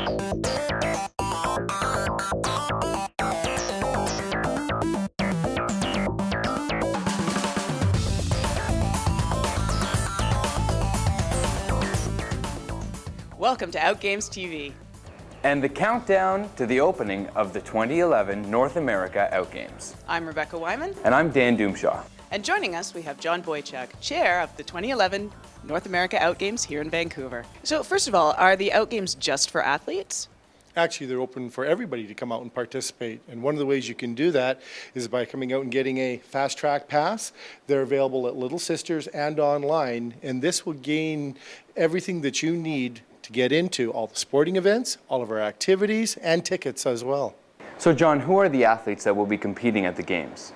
Welcome to Outgames TV. And the countdown to the opening of the 2011 North America Outgames. I'm Rebecca Wyman. And I'm Dan Doomshaw. And joining us, we have John Boychuk, chair of the 2011 North America Outgames here in Vancouver. So first of all, are the Outgames just for athletes? Actually, they're open for everybody to come out and participate. And one of the ways you can do that is by coming out and getting a fast track pass. They're available at Little Sisters and online. And this will gain everything that you need to get into all the sporting events, all of our activities, and tickets as well. So John, who are the athletes that will be competing at the Games?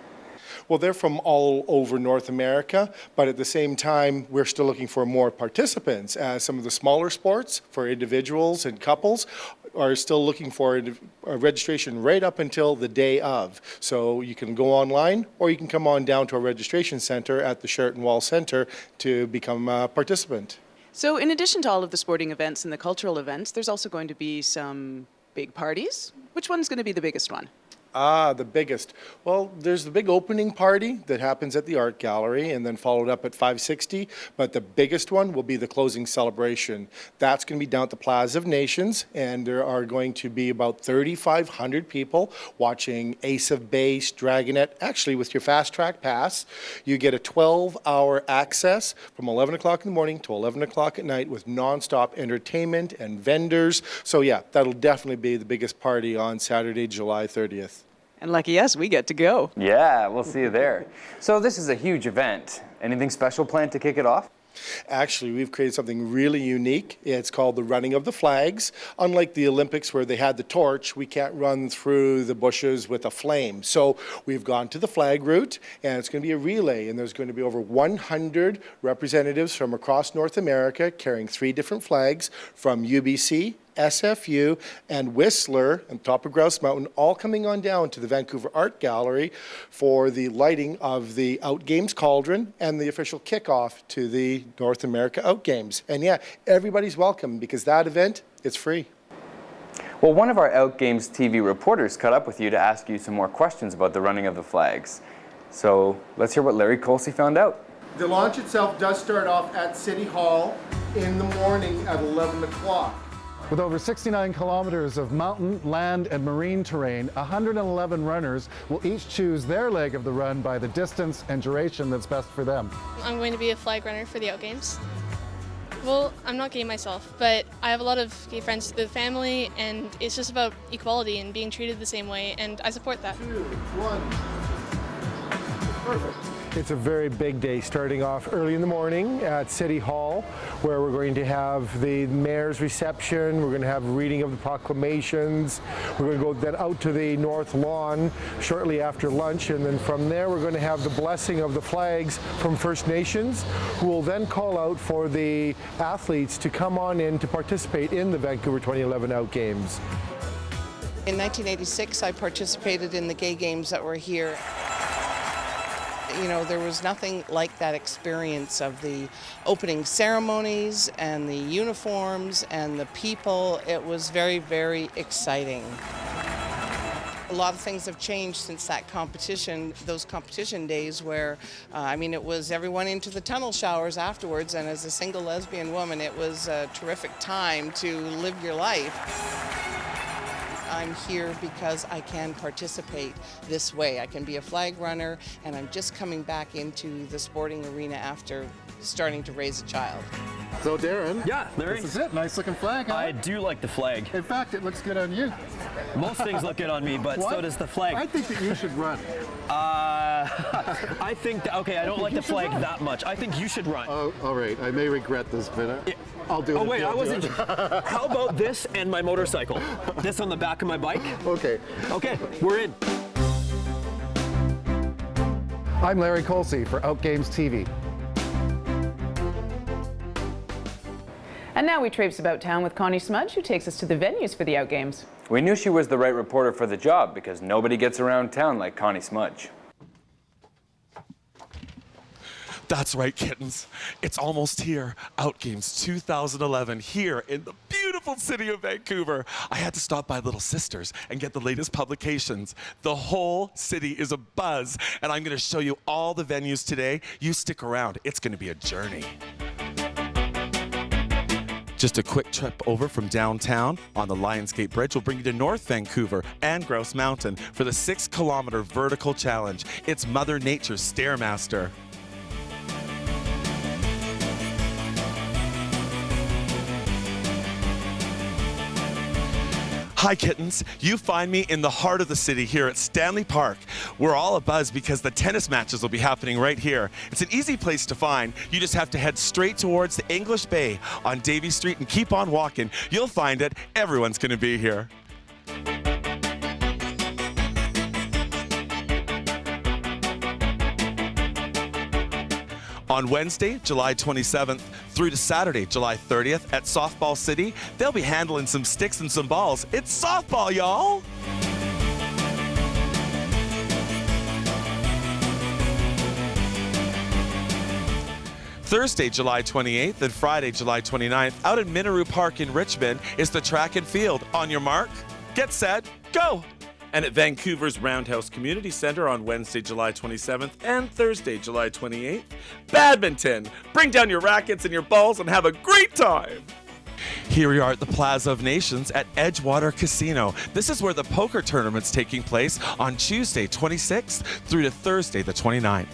Well, they're from all over North America, but at the same time, we're still looking for more participants. Some of the smaller sports for individuals and couples are still looking for a registration right up until the day of. So you can go online, or you can come on down to our registration center at the Sheraton Wall Center to become a participant. So in addition to all of the sporting events and the cultural events, there's also going to be some big parties. Which one's going to be the biggest one? The biggest. Well, there's the big opening party that happens at the Art Gallery and then followed up at 560, but the biggest one will be the closing celebration. That's going to be down at the Plaza of Nations, and there are going to be about 3,500 people watching Ace of Base, Dragonette. Actually, with your Fast Track Pass, you get a 12-hour access from 11 o'clock in the morning to 11 o'clock at night with nonstop entertainment and vendors. So yeah, that'll definitely be the biggest party on Saturday, July 30th. And lucky us, we get to go. Yeah, we'll see you there. So this is a huge event. Anything special planned to kick it off? Actually, we've created something really unique. It's called the running of the flags. Unlike the Olympics where they had the torch, we can't run through the bushes with a flame. So we've gone to the flag route, and it's going to be a relay, and there's going to be over 100 representatives from across North America carrying 3 different flags from UBC, SFU, and Whistler on top of Grouse Mountain, all coming on down to the Vancouver Art Gallery for the lighting of the Outgames Cauldron and the official kickoff to the North America Outgames. And yeah, everybody's welcome because that event, it's free. Well, one of our Outgames TV reporters caught up with you to ask you some more questions about the running of the flags. So let's hear what Larry Colsey found out. The launch itself does start off at City Hall in the morning at 11 o'clock. With over 69 kilometers of mountain, land, and marine terrain, 111 runners will each choose their leg of the run by the distance and duration that's best for them. I'm going to be a flag runner for the Outgames. Well, I'm not gay myself, but I have a lot of gay friends in the family, and it's just about equality and being treated the same way, and I support that. 2, 1. Perfect. It's a very big day, starting off early in the morning at City Hall, where we're going to have the mayor's reception, we're going to have reading of the proclamations, we're going to go then out to the North Lawn shortly after lunch, and then from there we're going to have the blessing of the flags from First Nations, who will then call out for the athletes to come on in to participate in the Vancouver 2011 Outgames. In 1986, I participated in the gay games that were here. You know, there was nothing like that experience of the opening ceremonies and the uniforms and the people. It was very, very exciting. A lot of things have changed since that competition, those competition days where, it was everyone into the tunnel showers afterwards, and as a single lesbian woman, it was a terrific time to live your life. I'm here because I can participate this way. I can be a flag runner, and I'm just coming back into the sporting arena after starting to raise a child. So Darren, yeah, Larry, this is it. Nice looking flag, huh? I do like the flag. In fact, it looks good on you. Most things look good on me, but so does the flag. I think that you should run. I think, okay, I don't like the flag that much. I think you should run. Oh, all right. I may regret this, but I'll do it. Oh, wait, I wasn't. How about this and my motorcycle? This on the back of my bike? Okay. Okay, we're in. I'm Larry Colsey for Outgames TV. And now we traipse about town with Connie Smudge, who takes us to the venues for the Outgames. We knew she was the right reporter for the job because nobody gets around town like Connie Smudge. That's right, kittens. It's almost here. Outgames 2011 here in the beautiful city of Vancouver. I had to stop by Little Sisters and get the latest publications. The whole city is abuzz, and I'm going to show you all the venues today. You stick around. It's going to be a journey. Just a quick trip over from downtown on the Lionsgate Bridge will bring you to North Vancouver and Grouse Mountain for the 6-kilometer vertical challenge. It's Mother Nature's Stairmaster. Hi kittens, you find me in the heart of the city here at Stanley Park. We're all abuzz because the tennis matches will be happening right here. It's an easy place to find. You just have to head straight towards the English Bay on Davie Street and keep on walking. You'll find it. Everyone's going to be here. On Wednesday, July 27th through to Saturday, July 30th at Softball City, they'll be handling some sticks and some balls. It's softball, y'all! Thursday, July 28th and Friday, July 29th, out at Minaru Park in Richmond is the track and field. On your mark, get set, go! And at Vancouver's Roundhouse Community Centre on Wednesday, July 27th and Thursday, July 28th, badminton. Bring down your rackets and your balls and have a great time. Here we are at the Plaza of Nations at Edgewater Casino. This is where the poker tournament's taking place on Tuesday, 26th through to Thursday, the 29th.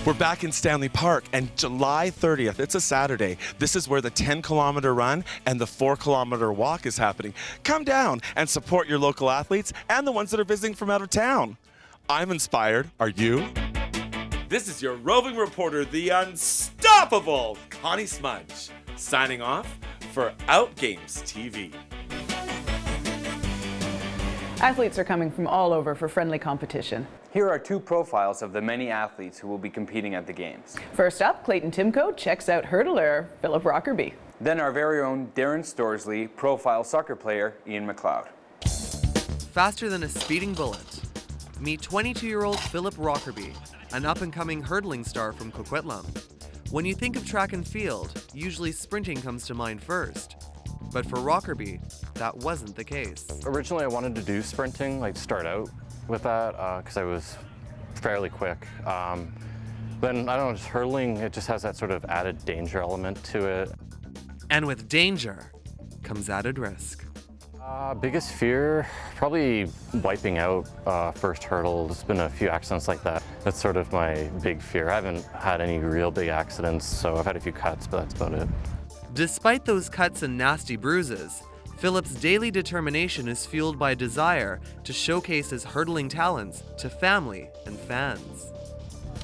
We're back in Stanley Park, and July 30th, it's a Saturday. This is where the 10-kilometer run and the 4-kilometer walk is happening. Come down and support your local athletes and the ones that are visiting from out of town. I'm inspired. Are you? This is your roving reporter, the unstoppable Connie Smudge, signing off for Outgames TV. Athletes are coming from all over for friendly competition. Here are 2 profiles of the many athletes who will be competing at the Games. First up, Clayton Timko checks out hurdler Philip Rockerby. Then our very own Darren Storsley profile soccer player Ian McLeod. Faster than a speeding bullet. Meet 22-year-old Philip Rockerby, an up-and-coming hurdling star from Coquitlam. When you think of track and field, usually sprinting comes to mind first. But for Rockerby, that wasn't the case. Originally, I wanted to do sprinting, like start out with that, because I was fairly quick. Then, I don't know, just hurdling, it just has that sort of added danger element to it. And with danger comes added risk. Biggest fear, probably wiping out first hurdle. There's been a few accidents like that. That's sort of my big fear. I haven't had any real big accidents, so I've had a few cuts, but that's about it. Despite those cuts and nasty bruises, Philip's daily determination is fueled by a desire to showcase his hurdling talents to family and fans.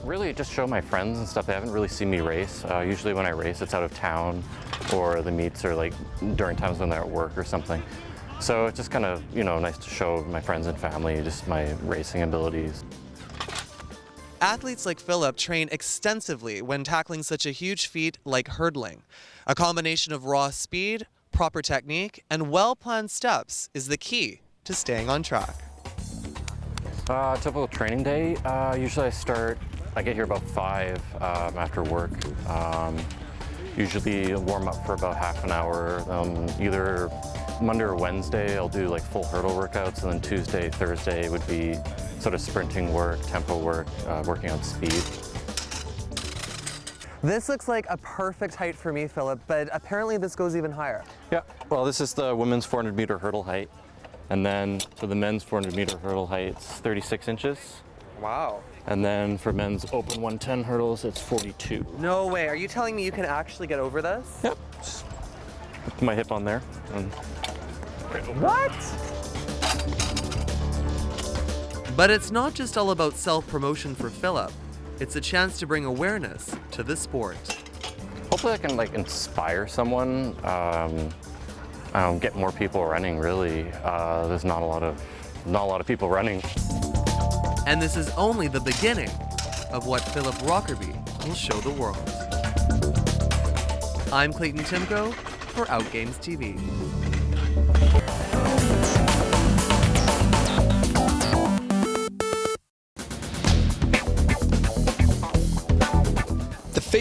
Really just show my friends and stuff. They haven't really seen me race. Usually when I race, it's out of town, or the meets are like during times when they're at work or something. So it's just kind of, you know, nice to show my friends and family just my racing abilities. Athletes like Philip train extensively when tackling such a huge feat like hurdling. A combination of raw speed, proper technique, and well-planned steps is the key to staying on track. Typical training day, usually I get here about 5 after work. Usually warm up for about half an hour. Either Monday or Wednesday, I'll do like full hurdle workouts, and then Tuesday, Thursday would be sort of sprinting work, tempo work, working on speed. This looks like a perfect height for me, Philip, but apparently this goes even higher. Yeah, well, this is the women's 400-meter hurdle height. And then for the men's 400-meter hurdle height, it's 36 inches. Wow. And then for men's open 110 hurdles, it's 42. No way. Are you telling me you can actually get over this? Yep. Just put my hip on there. And what? But it's not just all about self-promotion for Philip. It's a chance to bring awareness to the sport. hopefully I can like inspire someone. Get more people running. Really, there's not a lot of people running. And this is only the beginning of what Philip Rockerby will show the world. I'm Clayton Timko for Outgames TV.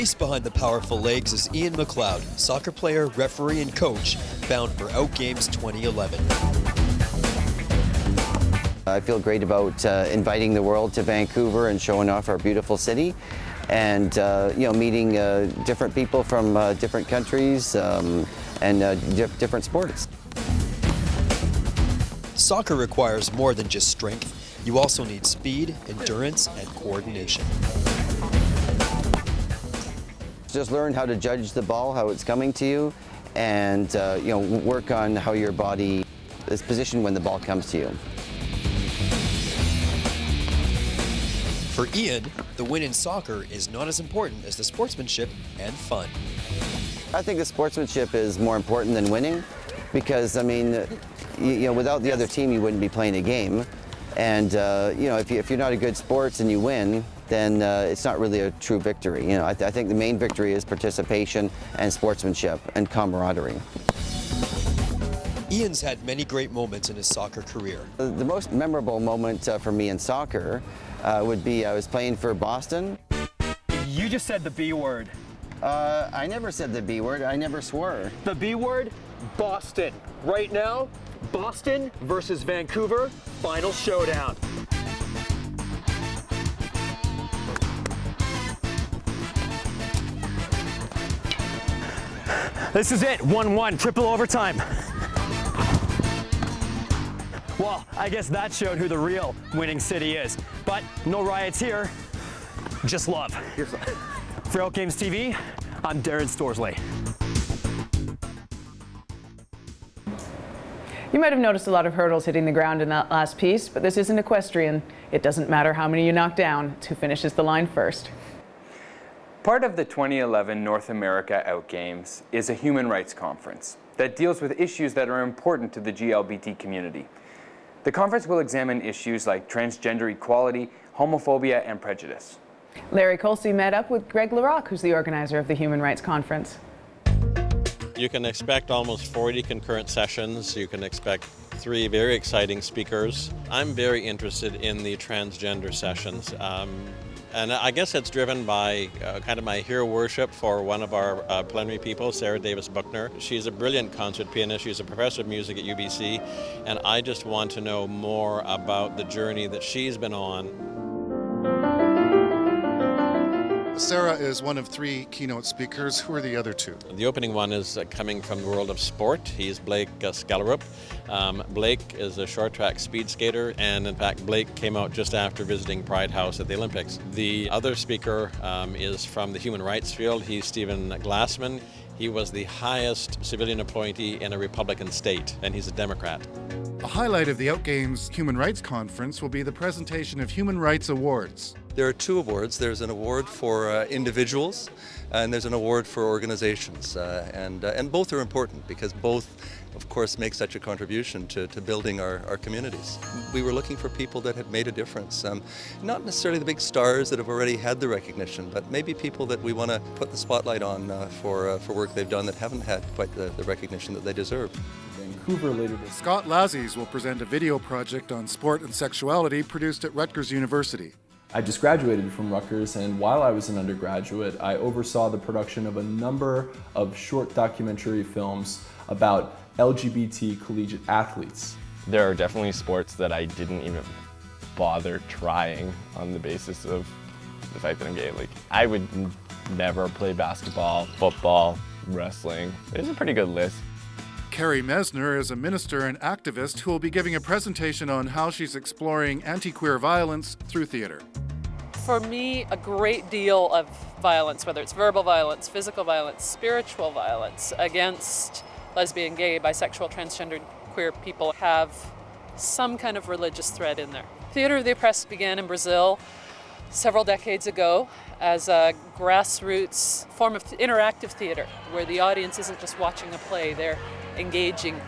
voice behind the powerful legs is Ian McLeod, soccer player, referee, and coach, bound for Outgames 2011. I feel great about inviting the world to Vancouver and showing off our beautiful city, and meeting different people from different countries and different sports. Soccer requires more than just strength. You also need speed, endurance, and coordination. Just learn how to judge the ball, how it's coming to you, and work on how your body is positioned when the ball comes to you. For Ian, the win in soccer is not as important as the sportsmanship and fun. I think the sportsmanship is more important than winning, because, I mean, without the other team, you wouldn't be playing a game. And, if you're not a good sports and you win, then it's not really a true victory. I think the main victory is participation and sportsmanship and camaraderie. Ian's had many great moments in his soccer career. The most memorable moment for me in soccer would be I was playing for Boston. You just said the B word. I never said the B word. I never swore. The B word? Boston. Right now, Boston versus Vancouver, final showdown. This is it, 1-1, triple overtime. Well, I guess that showed who the real winning city is. But no riots here, just love. For Outgames TV, I'm Darren Storsley. You might have noticed a lot of hurdles hitting the ground in that last piece, but this isn't equestrian. It doesn't matter how many you knock down, it's who finishes the line first. Part of the 2011 North America Outgames is a human rights conference that deals with issues that are important to the GLBT community. The conference will examine issues like transgender equality, homophobia, and prejudice. Larry Colsey met up with Greg LaRocque, who's the organizer of the Human Rights Conference. You can expect almost 40 concurrent sessions. You can expect 3 very exciting speakers. I'm very interested in the transgender sessions. And I guess it's driven by kind of my hero worship for one of our plenary people, Sarah Davis Buckner. She's a brilliant concert pianist. She's a professor of music at UBC. And I just want to know more about the journey that she's been on. Sarah is one of 3 keynote speakers. Who are the other 2? The opening one is coming from the world of sport. He's Blake Skellerup. Blake is a short track speed skater, and in fact Blake came out just after visiting Pride House at the Olympics. The other speaker is from the human rights field. He's Stephen Glassman. He was the highest civilian appointee in a Republican state, and he's a Democrat. A highlight of the Outgames Human Rights Conference will be the presentation of Human Rights Awards. There are 2 awards. There's an award for individuals, and there's an award for organizations. And both are important because both, of course, make such a contribution to building our communities. We were looking for people that had made a difference. Not necessarily the big stars that have already had the recognition, but maybe people that we want to put the spotlight on for work they've done that haven't had quite the recognition that they deserve. Vancouver later this. Scott Lazzies will present a video project on sport and sexuality produced at Rutgers University. I just graduated from Rutgers, and while I was an undergraduate, I oversaw the production of a number of short documentary films about LGBT collegiate athletes. There are definitely sports that I didn't even bother trying on the basis of the fact that I'm gay. Like, I would never play basketball, football, wrestling. It's a pretty good list. Carrie Mesner is a minister and activist who will be giving a presentation on how she's exploring anti-queer violence through theater. For me, a great deal of violence, whether it's verbal violence, physical violence, spiritual violence against lesbian, gay, bisexual, transgender, queer people have some kind of religious thread in there. Theater of the Oppressed began in Brazil several decades ago as a grassroots form of interactive theater where the audience isn't just watching a play, they're engaging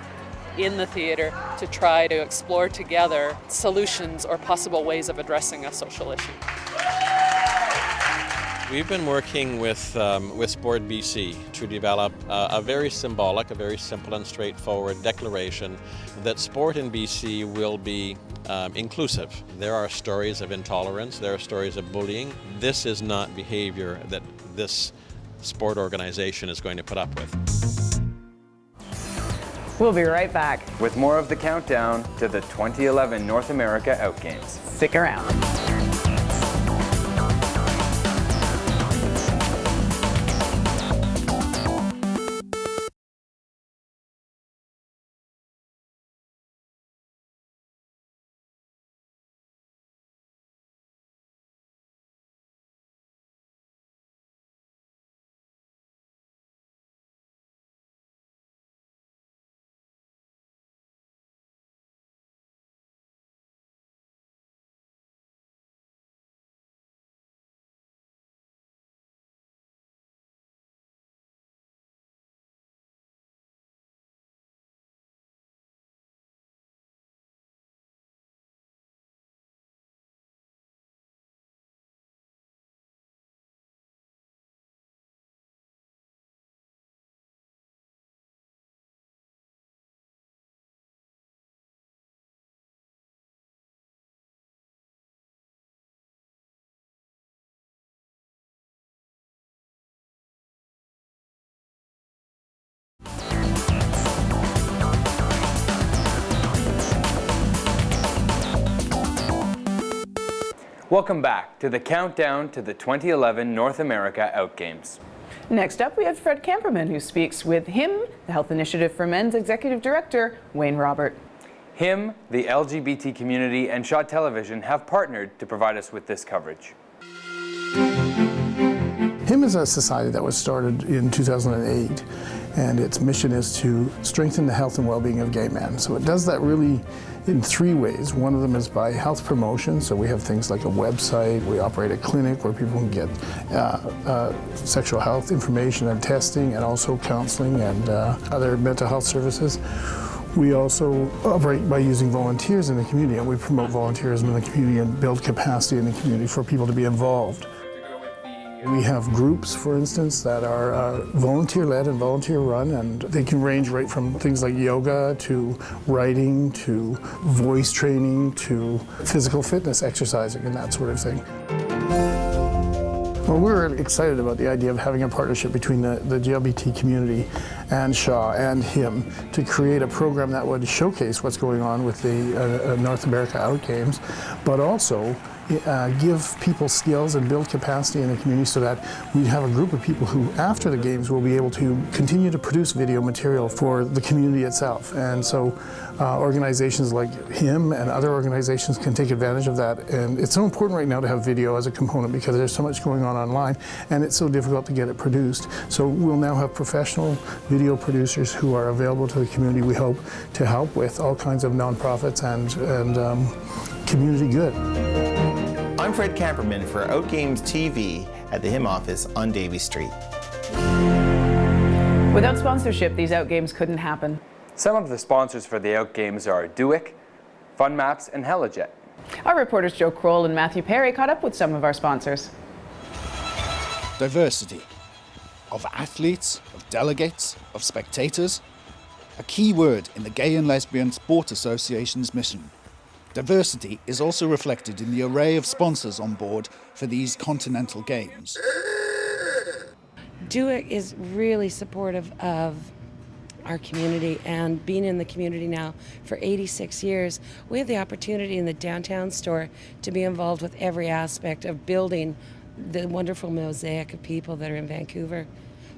in the theater to try to explore together solutions or possible ways of addressing a social issue. We've been working with Sport BC to develop a very symbolic, a very simple and straightforward declaration that sport in BC will be inclusive. There are stories of intolerance, there are stories of bullying. This is not behavior that this sport organization is going to put up with. We'll be right back. With more of the countdown to the 2011 North America Outgames. Stick around. Welcome back to the countdown to the 2011 North America Outgames. Next up, we have Fred Camperman, who speaks with HIM, the Health Initiative for Men's Executive Director, Wayne Robert. HIM, the LGBT community, and Shaw Television have partnered to provide us with this coverage. HIM is a society that was started in 2008, and its mission is to strengthen the health and well-being of gay men. So it does that really in three ways. One of them is by health promotion, so we have things like a website, we operate a clinic where people can get sexual health information and testing, and also counseling and other mental health services. We also operate by using volunteers in the community, and we promote volunteerism in the community and build capacity in the community for people to be involved. We have groups, for instance, that are volunteer-led and volunteer-run, and they can range right from things like yoga to writing to voice training to physical fitness, exercising, and that sort of thing. Well, we're excited about the idea of having a partnership between the GLBT community and Shaw and HIM to create a program that would showcase what's going on with the North America Outgames, but also give people skills and build capacity in the community so that we have a group of people who, after the games, will be able to continue to produce video material for the community itself. And so organizations like HIM and other organizations can take advantage of that. And it's so important right now to have video as a component because there's so much going on online and it's so difficult to get it produced. So we'll now have professional video producers who are available to the community, we hope, to help with all kinds of nonprofits and community good. I'm Fred Camperman for Outgames TV at the HIM office on Davie Street. Without sponsorship, these Outgames couldn't happen. Some of the sponsors for the Outgames are Duick, Fun Maps, and Helijet. Our reporters Joe Kroll and Matthew Perry caught up with some of our sponsors. Diversity of athletes, of delegates, of spectators. A key word in the Gay and Lesbian Sport Association's mission. Diversity is also reflected in the array of sponsors on board for these continental games. Duick is really supportive of our community, and being in the community now for 86 years, we have the opportunity in the downtown store to be involved with every aspect of building the wonderful mosaic of people that are in Vancouver.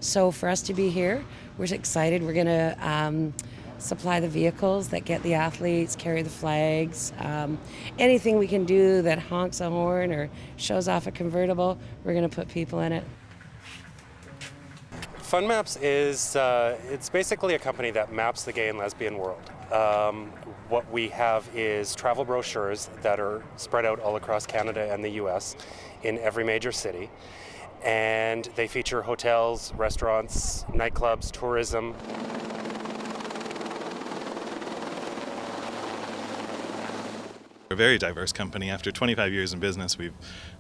So for us to be here, we're excited. We're going to supply the vehicles that get the athletes, carry the flags. Anything we can do that honks a horn or shows off a convertible, we're going to put people in it. Fun Maps is it's basically a company that maps the gay and lesbian world. What we have is travel brochures that are spread out all across Canada and the US in every major city. And they feature hotels, restaurants, nightclubs, tourism. We're a very diverse company. After 25 years in business, we've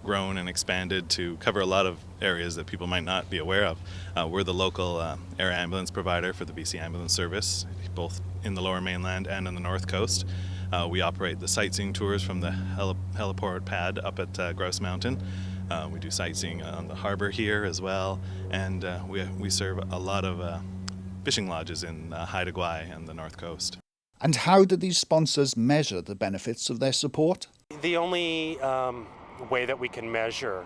grown and expanded to cover a lot of areas that people might not be aware of. We're the local air ambulance provider for the BC Ambulance Service, both in the Lower Mainland and on the North Coast. We operate the sightseeing tours from the heliport pad up at Grouse Mountain. We do sightseeing on the harbor here as well, and we serve a lot of fishing lodges in Haida Gwaii and the North Coast. And how do these sponsors measure the benefits of their support? The only way that we can measure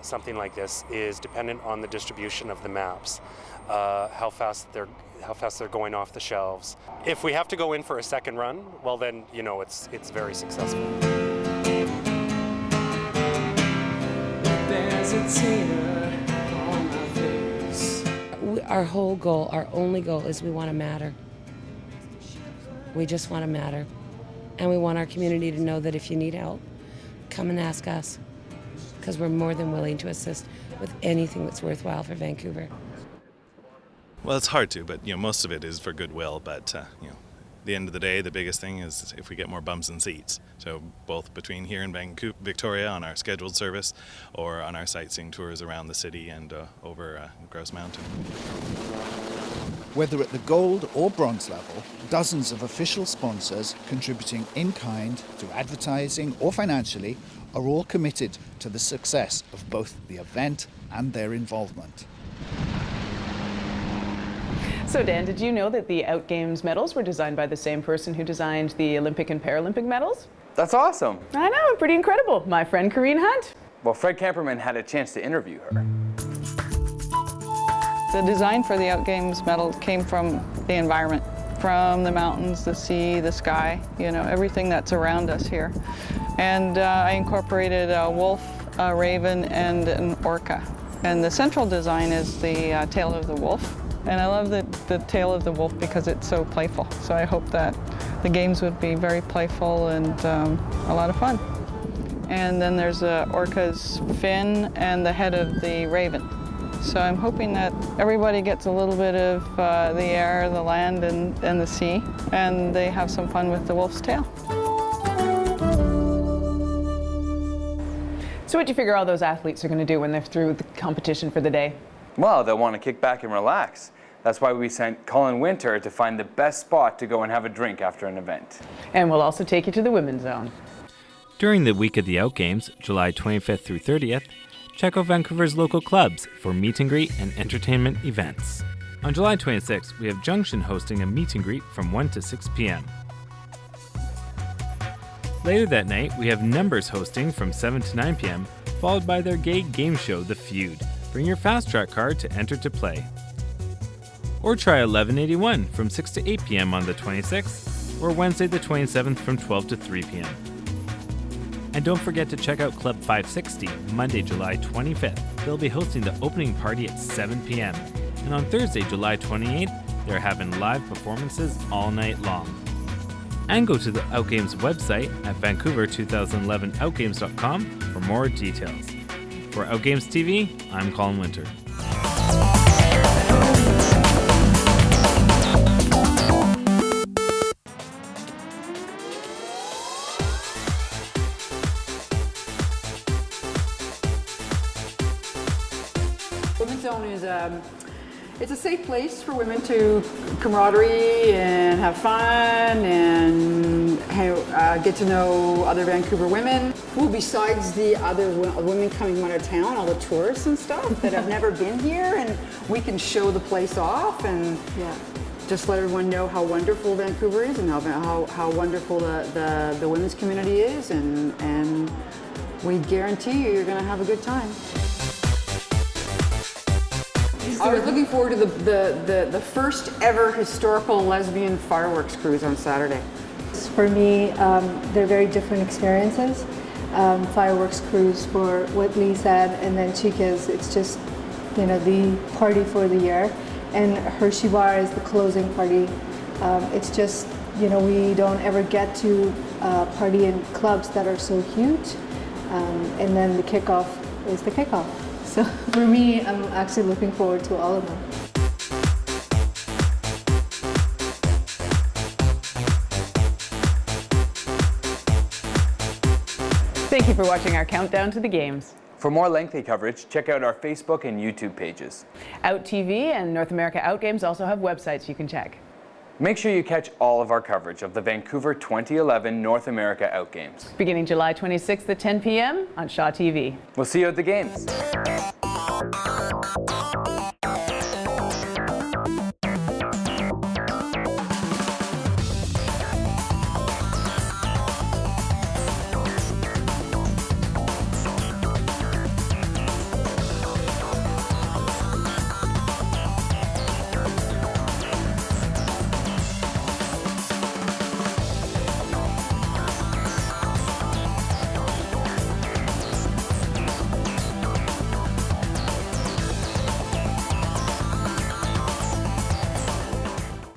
something like this is dependent on the distribution of the maps, how fast they're going off the shelves. If we have to go in for a second run, well then, you know, it's very successful. There's a tear on my face. Our whole goal, our only goal is we want to matter. We just want to matter. And we want our community to know that if you need help, come and ask us, because we're more than willing to assist with anything that's worthwhile for Vancouver. Well, it's hard to, but most of it is for goodwill. But at the end of the day, the biggest thing is if we get more bums and seats. So both between here in Vancouver, Victoria on our scheduled service, or on our sightseeing tours around the city and over Grouse Mountain. Whether at the gold or bronze level, dozens of official sponsors contributing in kind through advertising or financially are all committed to the success of both the event and their involvement. So Dan, did you know that the Outgames medals were designed by the same person who designed the Olympic and Paralympic medals? That's awesome. I know, pretty incredible. My friend Corinne Hunt. Well, Fred Camperman had a chance to interview her. The design for the Outgames medal came from the environment, from the mountains, the sea, the sky, everything that's around us here. And I incorporated a wolf, a raven, and an orca. And the central design is the tail of the wolf. And I love the tail of the wolf because it's so playful. So I hope that the games would be very playful and a lot of fun. And then there's the orca's fin and the head of the raven. So I'm hoping that everybody gets a little bit of the air, the land, and the sea, and they have some fun with the wolf's tail. So what do you figure all those athletes are going to do when they're through with the competition for the day? Well, they'll want to kick back and relax. That's why we sent Colin Winter to find the best spot to go and have a drink after an event. And we'll also take you to the women's zone. During the week of the Outgames, July 25th through 30th, check out Vancouver's local clubs for meet and greet and entertainment events. On July 26th, we have Junction hosting a meet and greet from 1 to 6 p.m. Later that night, we have Numbers hosting from 7 to 9 p.m., followed by their gay game show, The Feud. Bring your Fast Track card to enter to play. Or try 1181 from 6 to 8 p.m. on the 26th, or Wednesday the 27th from 12 to 3 p.m. And don't forget to check out Club 560, Monday, July 25th. They'll be hosting the opening party at 7 p.m. And on Thursday, July 28th, they're having live performances all night long. And go to the Outgames website at Vancouver2011outgames.com for more details. For Outgames TV, I'm Colin Winter. Women's Zone is it's a safe place for women to camaraderie and have fun and get to know other Vancouver women. Well, besides the other women coming out of town, all the tourists and stuff that have never been here, and we can show the place off and just let everyone know how wonderful Vancouver is and how wonderful the women's community is, and we guarantee you're going to have a good time. I was looking forward to the first ever historical lesbian fireworks cruise on Saturday. For me, they're very different experiences. Fireworks cruise for what Lee said, and then Chica's, it's just, the party for the year. And Hershey Bar is the closing party. It's just, we don't ever get to party in clubs that are so huge. And then the kickoff is the kickoff. So for me, I'm actually looking forward to all of them. Thank you for watching our countdown to the games. For more lengthy coverage, check out our Facebook and YouTube pages. Out TV and North America Outgames also have websites you can check. Make sure you catch all of our coverage of the Vancouver 2011 North America Outgames. Beginning July 26th at 10 p.m. on Shaw TV. We'll see you at the games.